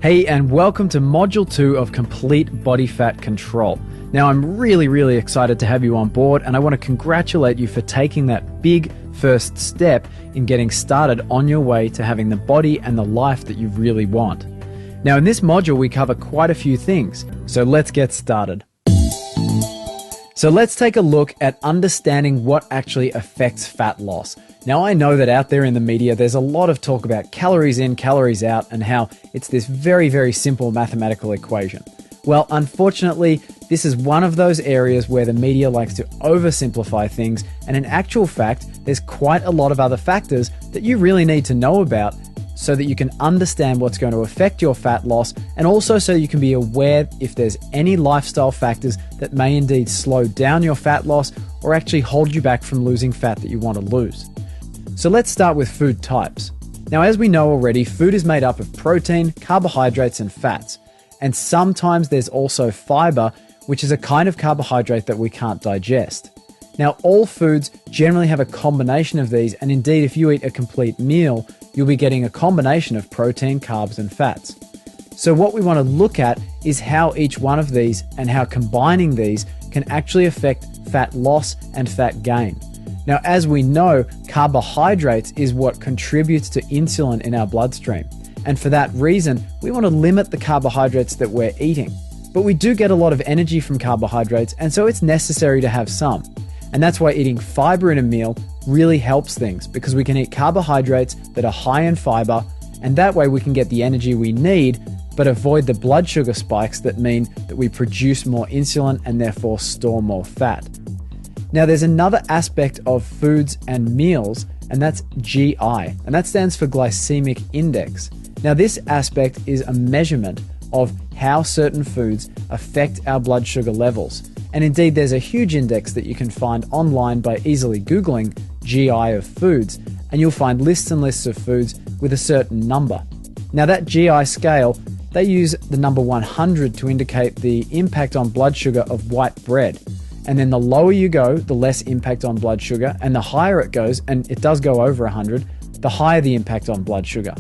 Hey, and welcome to Module 2 of Complete Body Fat Control. Now, I'm really excited to have you on board, and I want to congratulate you for taking that big first step in getting started on your way to having the body and the life that you really want. Now, in this module, we cover quite a few things, so let's get started. So let's take a look at understanding what actually affects fat loss. Now, I know that out there in the media, there's a lot of talk about calories in, calories out, and how it's this very simple mathematical equation. Well, unfortunately, this is one of those areas where the media likes to oversimplify things, and in actual fact, there's quite a lot of other factors that you really need to know about so that you can understand what's going to affect your fat loss, and also so you can be aware if there's any lifestyle factors that may indeed slow down your fat loss or actually hold you back from losing fat that you want to lose. So let's start with food types. Now, as we know already, food is made up of protein, carbohydrates, and fats. And sometimes there's also fiber, which is a kind of carbohydrate that we can't digest. Now, all foods generally have a combination of these, and indeed, if you eat a complete meal, you'll be getting a combination of protein, carbs, and fats. So what we want to look at is how each one of these and how combining these can actually affect fat loss and fat gain. Now, as we know, carbohydrates is what contributes to insulin in our bloodstream. And for that reason, we want to limit the carbohydrates that we're eating. But we do get a lot of energy from carbohydrates, and so it's necessary to have some. And that's why eating fiber in a meal really helps things, because we can eat carbohydrates that are high in fiber, and that way we can get the energy we need, but avoid the blood sugar spikes that mean that we produce more insulin and therefore store more fat. Now, there's another aspect of foods and meals, and that's GI, and that stands for glycemic index. Now, this aspect is a measurement of how certain foods affect our blood sugar levels. And indeed, there's a huge index that you can find online by easily Googling GI of foods, and you'll find lists and lists of foods with a certain number. Now, that GI scale, they use the number 100 to indicate the impact on blood sugar of white bread. And then the lower you go, the less impact on blood sugar, and the higher it goes, and it does go over 100, the higher the impact on blood sugar.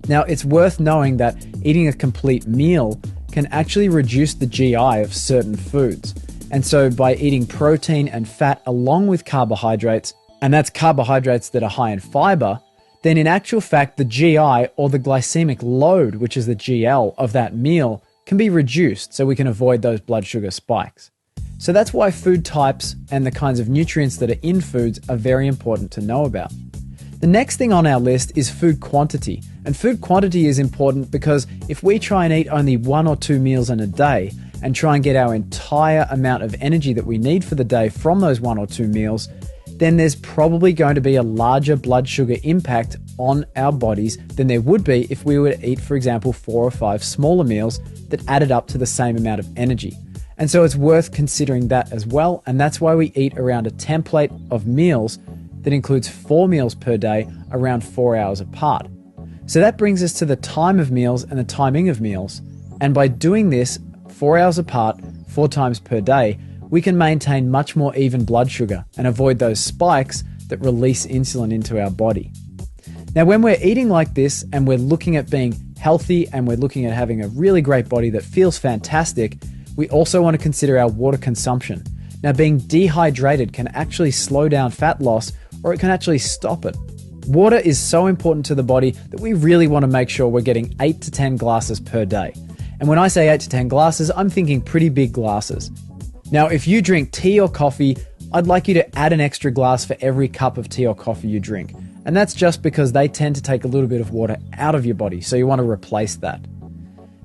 Now, it's worth knowing that eating a complete meal can actually reduce the GI of certain foods. And so by eating protein and fat along with carbohydrates, and that's carbohydrates that are high in fiber, then in actual fact, the GI, or the glycemic load, which is the GL of that meal, can be reduced so we can avoid those blood sugar spikes. So that's why food types and the kinds of nutrients that are in foods are very important to know about. The next thing on our list is food quantity. And food quantity is important because if we try and eat only 1 or 2 meals in a day and try and get our entire amount of energy that we need for the day from those 1 or 2 meals, then there's probably going to be a larger blood sugar impact on our bodies than there would be if we were to eat, for example, 4 or 5 smaller meals that added up to the same amount of energy. And so it's worth considering that as well, and that's why we eat around a template of meals that includes 4 meals per day around 4 hours apart. So that brings us to the time of meals and the timing of meals. And by doing this 4 hours apart, 4 times per day, we can maintain much more even blood sugar and avoid those spikes that release insulin into our body. Now, when we're eating like this and we're looking at being healthy and we're looking at having a really great body that feels fantastic, we also want to consider our water consumption. Now, being dehydrated can actually slow down fat loss, or it can actually stop it. Water is so important to the body that we really want to make sure we're getting 8 to 10 glasses per day. And when I say 8 to 10 glasses, I'm thinking pretty big glasses. Now, if you drink tea or coffee, I'd like you to add an extra glass for every cup of tea or coffee you drink. And that's just because they tend to take a little bit of water out of your body, so you want to replace that.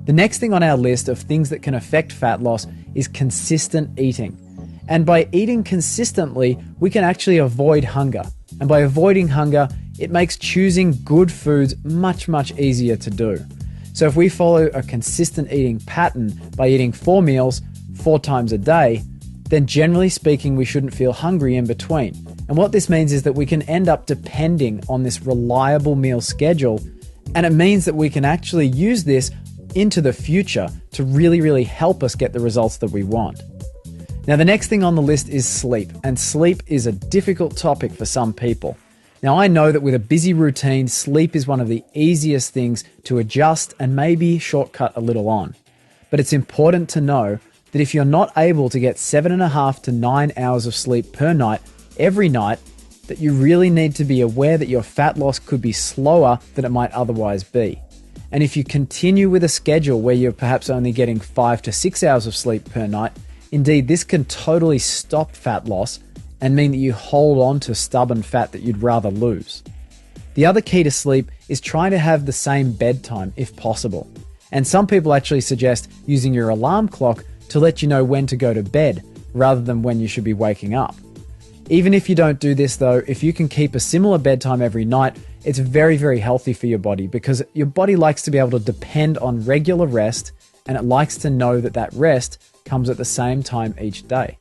The next thing on our list of things that can affect fat loss is consistent eating. And by eating consistently, we can actually avoid hunger. And by avoiding hunger, it makes choosing good foods much easier to do. So if we follow a consistent eating pattern by eating 4 meals 4 times a day, then generally speaking, we shouldn't feel hungry in between. And what this means is that we can end up depending on this reliable meal schedule. And it means that we can actually use this into the future to really help us get the results that we want. Now, the next thing on the list is sleep, and sleep is a difficult topic for some people. Now, I know that with a busy routine, sleep is one of the easiest things to adjust and maybe shortcut a little on. But it's important to know that if you're not able to get 7.5 to 9 hours of sleep per night, every night, that you really need to be aware that your fat loss could be slower than it might otherwise be. And if you continue with a schedule where you're perhaps only getting 5 to 6 hours of sleep per night, indeed, this can totally stop fat loss and mean that you hold on to stubborn fat that you'd rather lose. The other key to sleep is trying to have the same bedtime if possible. And some people actually suggest using your alarm clock to let you know when to go to bed rather than when you should be waking up. Even if you don't do this though, if you can keep a similar bedtime every night, it's very, very healthy for your body because your body likes to be able to depend on regular rest, and it likes to know that that rest comes at the same time each day.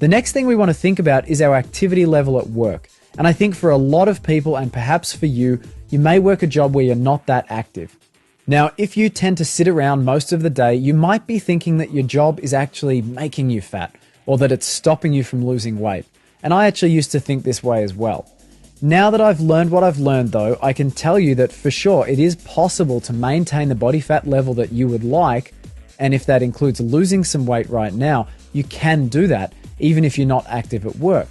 The next thing we want to think about is our activity level at work. And I think for a lot of people, and perhaps for you, you may work a job where you're not that active. Now, if you tend to sit around most of the day, you might be thinking that your job is actually making you fat, or that it's stopping you from losing weight. And I actually used to think this way as well. Now that I've learned what I've learned though, I can tell you that for sure it is possible to maintain the body fat level that you would like, and if that includes losing some weight right now, you can do that even if you're not active at work.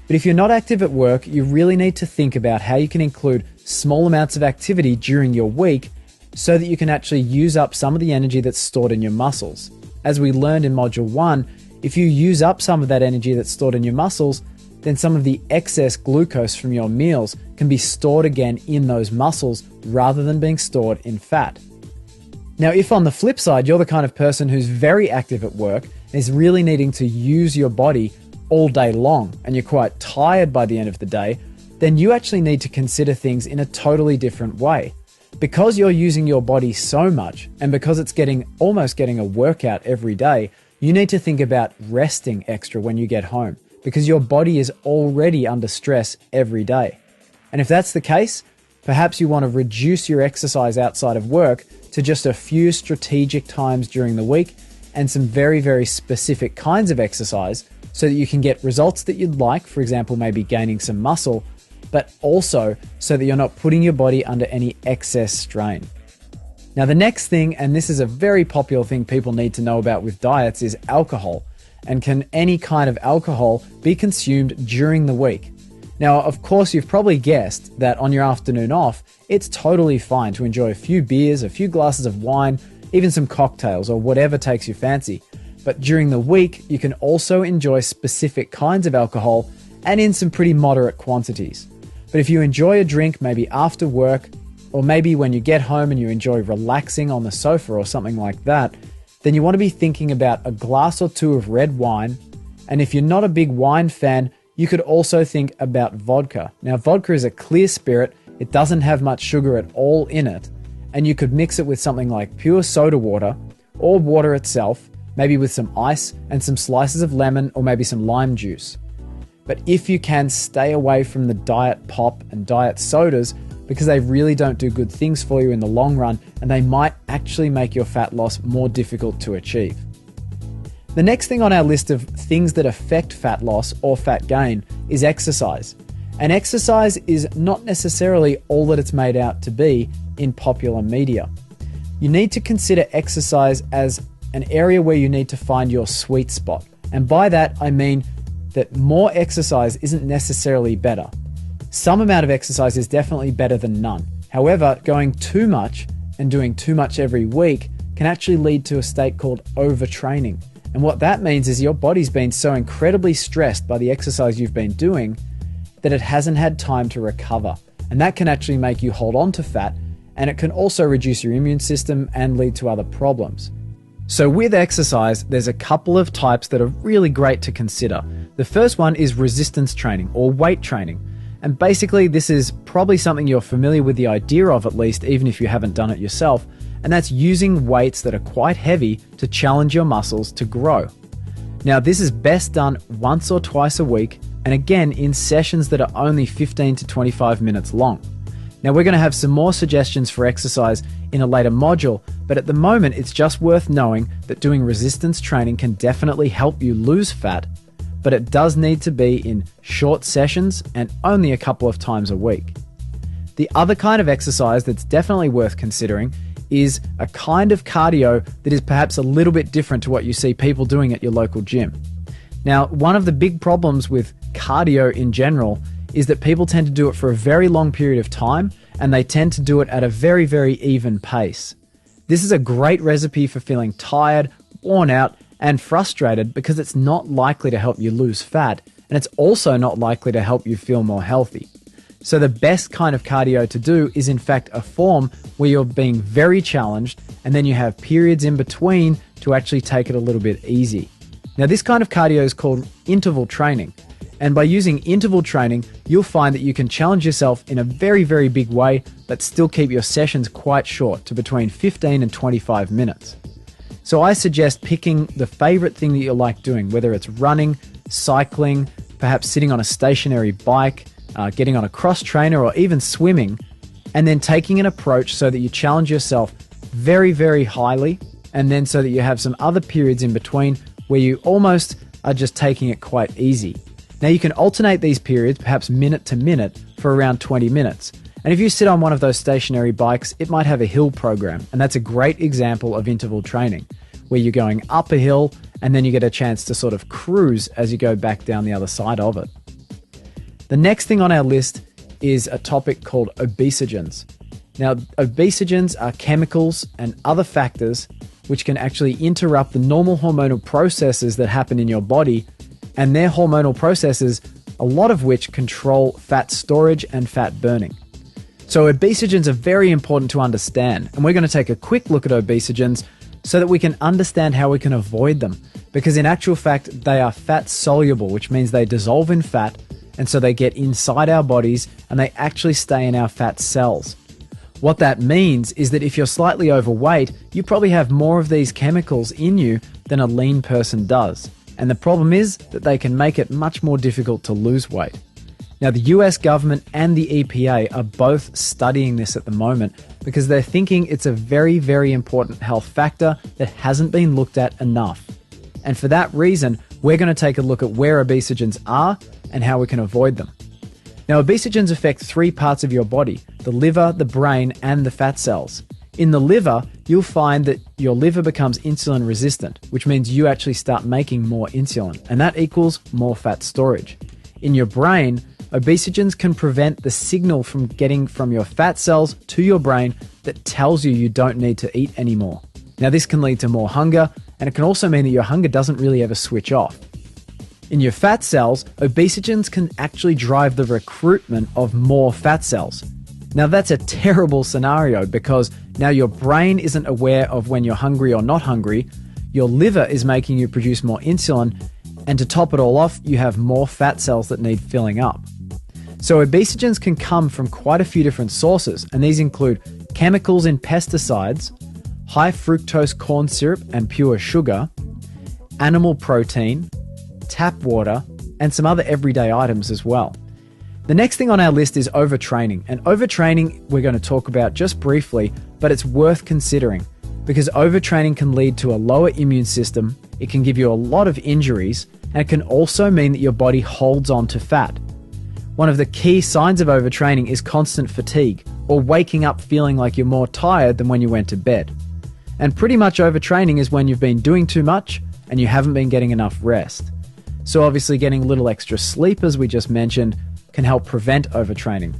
But if you're not active at work, you really need to think about how you can include small amounts of activity during your week so that you can actually use up some of the energy that's stored in your muscles. As we learned in Module 1, if you use up some of that energy that's stored in your muscles, then some of the excess glucose from your meals can be stored again in those muscles rather than being stored in fat. Now, if on the flip side, you're the kind of person who's very active at work and is really needing to use your body all day long, and you're quite tired by the end of the day, then you actually need to consider things in a totally different way. Because you're using your body so much, and because it's almost getting a workout every day, you need to think about resting extra when you get home, because your body is already under stress every day. And if that's the case, perhaps you want to reduce your exercise outside of work to just a few strategic times during the week and some very, very specific kinds of exercise so that you can get results that you'd like, for example, maybe gaining some muscle, but also so that you're not putting your body under any excess strain. Now, the next thing, and this is a very popular thing people need to know about with diets, is alcohol. And can any kind of alcohol be consumed during the week? Now, of course, you've probably guessed that on your afternoon off, it's totally fine to enjoy a few beers, a few glasses of wine, even some cocktails or whatever takes your fancy. But during the week, you can also enjoy specific kinds of alcohol and in some pretty moderate quantities. But if you enjoy a drink maybe after work, or maybe when you get home and you enjoy relaxing on the sofa or something like that, then you want to be thinking about a glass or two of red wine. And if you're not a big wine fan, you could also think about vodka. Now, vodka is a clear spirit. It doesn't have much sugar at all in it. And you could mix it with something like pure soda water or water itself, maybe with some ice and some slices of lemon or maybe some lime juice. But if you can, stay away from the diet pop and diet sodas because they really don't do good things for you in the long run, and they might actually make your fat loss more difficult to achieve. The next thing on our list of things that affect fat loss or fat gain is exercise. And exercise is not necessarily all that it's made out to be in popular media. You need to consider exercise as an area where you need to find your sweet spot. And by that, I mean that more exercise isn't necessarily better. Some amount of exercise is definitely better than none. However, going too much and doing too much every week can actually lead to a state called overtraining. And what that means is your body's been so incredibly stressed by the exercise you've been doing that it hasn't had time to recover. And that can actually make you hold on to fat, and it can also reduce your immune system and lead to other problems. So with exercise, there's a couple of types that are really great to consider. The first one is resistance training or weight training. And basically, this is probably something you're familiar with the idea of, at least, even if you haven't done it yourself. And that's using weights that are quite heavy to challenge your muscles to grow. Now, this is best done once or twice a week, and again, in sessions that are only 15 to 25 minutes long. Now, we're going to have some more suggestions for exercise in a later module, but at the moment, it's just worth knowing that doing resistance training can definitely help you lose fat, but it does need to be in short sessions and only a couple of times a week. The other kind of exercise that's definitely worth considering is a kind of cardio that is perhaps a little bit different to what you see people doing at your local gym. Now, one of the big problems with cardio in general is that people tend to do it for a very long period of time, and they tend to do it at a very, very even pace. This is a great recipe for feeling tired, worn out, and frustrated because it's not likely to help you lose fat, and it's also not likely to help you feel more healthy. So the best kind of cardio to do is in fact a form where you're being very challenged and then you have periods in between to actually take it a little bit easy. Now this kind of cardio is called interval training. And by using interval training, you'll find that you can challenge yourself in a very, very big way, but still keep your sessions quite short to between 15 and 25 minutes. So I suggest picking the favorite thing that you like doing, whether it's running, cycling, perhaps sitting on a stationary bike, getting on a cross trainer, or even swimming, and then taking an approach so that you challenge yourself very, very highly, and then so that you have some other periods in between where you almost are just taking it quite easy. Now you can alternate these periods, perhaps minute to minute, for around 20 minutes. And if you sit on one of those stationary bikes, it might have a hill program, and that's a great example of interval training, where you're going up a hill and then you get a chance to sort of cruise as you go back down the other side of it. The next thing on our list is a topic called obesogens. Now, obesogens are chemicals and other factors which can actually interrupt the normal hormonal processes that happen in your body, and their hormonal processes, a lot of which control fat storage and fat burning. So obesogens are very important to understand, and we're going to take a quick look at obesogens so that we can understand how we can avoid them, because in actual fact, they are fat soluble, which means they dissolve in fat, and so they get inside our bodies and they actually stay in our fat cells. What that means is that if you're slightly overweight, you probably have more of these chemicals in you than a lean person does. And the problem is that they can make it much more difficult to lose weight. Now, the US government and the EPA are both studying this at the moment because they're thinking it's a very, very important health factor that hasn't been looked at enough. And for that reason, we're going to take a look at where obesogens are and how we can avoid them. Now, obesogens affect three parts of your body: the liver, the brain, and the fat cells. In the liver, you'll find that your liver becomes insulin resistant, which means you actually start making more insulin, and that equals more fat storage. In your brain, obesogens can prevent the signal from getting from your fat cells to your brain that tells you don't need to eat anymore. Now, this can lead to more hunger, and it can also mean that your hunger doesn't really ever switch off. In your fat cells, obesogens can actually drive the recruitment of more fat cells. Now that's a terrible scenario because now your brain isn't aware of when you're hungry or not hungry, your liver is making you produce more insulin, and to top it all off, you have more fat cells that need filling up. So obesogens can come from quite a few different sources, and these include chemicals in pesticides, high fructose corn syrup and pure sugar, animal protein, tap water, and some other everyday items as well. The next thing on our list is overtraining, and overtraining we're going to talk about just briefly, but it's worth considering because overtraining can lead to a lower immune system, it can give you a lot of injuries, and it can also mean that your body holds on to fat. One of the key signs of overtraining is constant fatigue, or waking up feeling like you're more tired than when you went to bed. And pretty much overtraining is when you've been doing too much and you haven't been getting enough rest. So obviously getting a little extra sleep, as we just mentioned, can help prevent overtraining.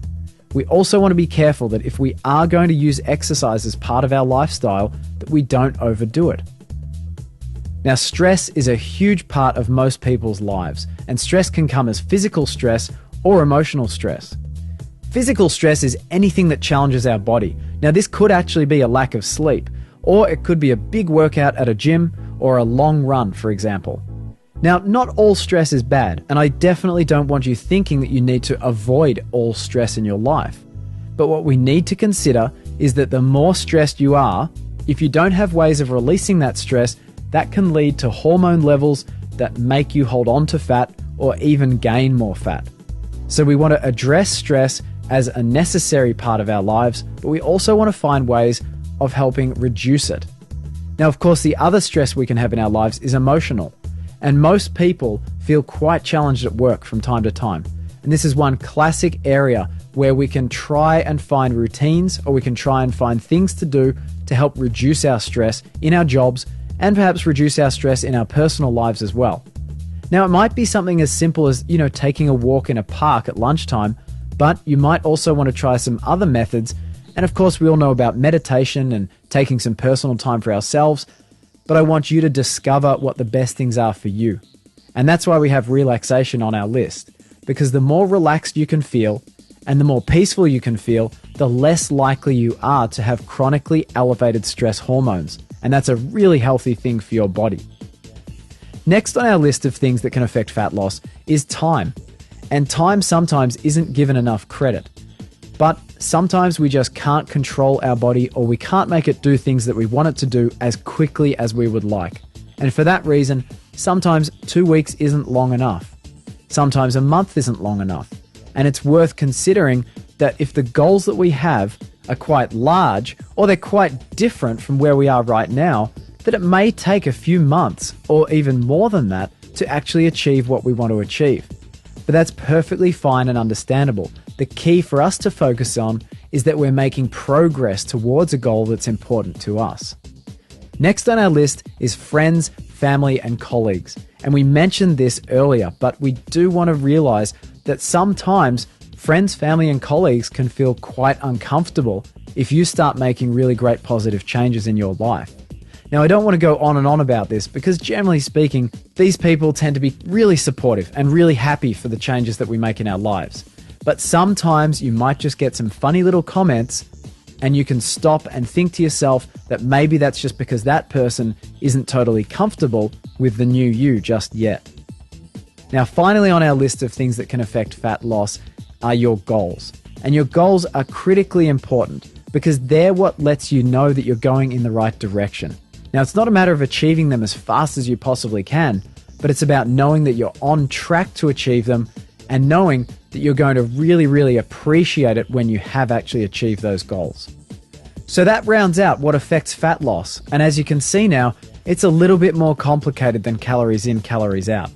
We also want to be careful that if we are going to use exercise as part of our lifestyle, that we don't overdo it. Now, stress is a huge part of most people's lives, and stress can come as physical stress or emotional stress. Physical stress is anything that challenges our body. Now, this could actually be a lack of sleep, or it could be a big workout at a gym or a long run, for example. Now, not all stress is bad, and I definitely don't want you thinking that you need to avoid all stress in your life. But what we need to consider is that the more stressed you are, if you don't have ways of releasing that stress, that can lead to hormone levels that make you hold on to fat or even gain more fat. So we want to address stress as a necessary part of our lives, but we also want to find ways of helping reduce it. Now, of course, the other stress we can have in our lives is emotional. And most people feel quite challenged at work from time to time. And this is one classic area where we can try and find routines, or we can try and find things to do to help reduce our stress in our jobs and perhaps reduce our stress in our personal lives as well. Now, it might be something as simple as, taking a walk in a park at lunchtime, but you might also want to try some other methods. And of course, we all know about meditation and taking some personal time for ourselves, but I want you to discover what the best things are for you. And that's why we have relaxation on our list, because the more relaxed you can feel and the more peaceful you can feel, the less likely you are to have chronically elevated stress hormones. And that's a really healthy thing for your body. Next on our list of things that can affect fat loss is time. And time sometimes isn't given enough credit. But sometimes we just can't control our body, or we can't make it do things that we want it to do as quickly as we would like. And for that reason, sometimes 2 weeks isn't long enough. Sometimes a month isn't long enough. And it's worth considering that if the goals that we have are quite large, or they're quite different from where we are right now, that it may take a few months or even more than that to actually achieve what we want to achieve. But that's perfectly fine and understandable. The key for us to focus on is that we're making progress towards a goal that's important to us. Next on our list is friends, family, and colleagues. And we mentioned this earlier, but we do want to realize that sometimes friends, family, and colleagues can feel quite uncomfortable if you start making really great positive changes in your life. Now, I don't want to go on and on about this because generally speaking, these people tend to be really supportive and really happy for the changes that we make in our lives. But sometimes you might just get some funny little comments and you can stop and think to yourself that maybe that's just because that person isn't totally comfortable with the new you just yet. Now, finally on our list of things that can affect fat loss are your goals. And your goals are critically important because they're what lets you know that you're going in the right direction. Now, it's not a matter of achieving them as fast as you possibly can, but it's about knowing that you're on track to achieve them and knowing that you're going to really, really appreciate it when you have actually achieved those goals. So that rounds out what affects fat loss. And as you can see now, it's a little bit more complicated than calories in, calories out.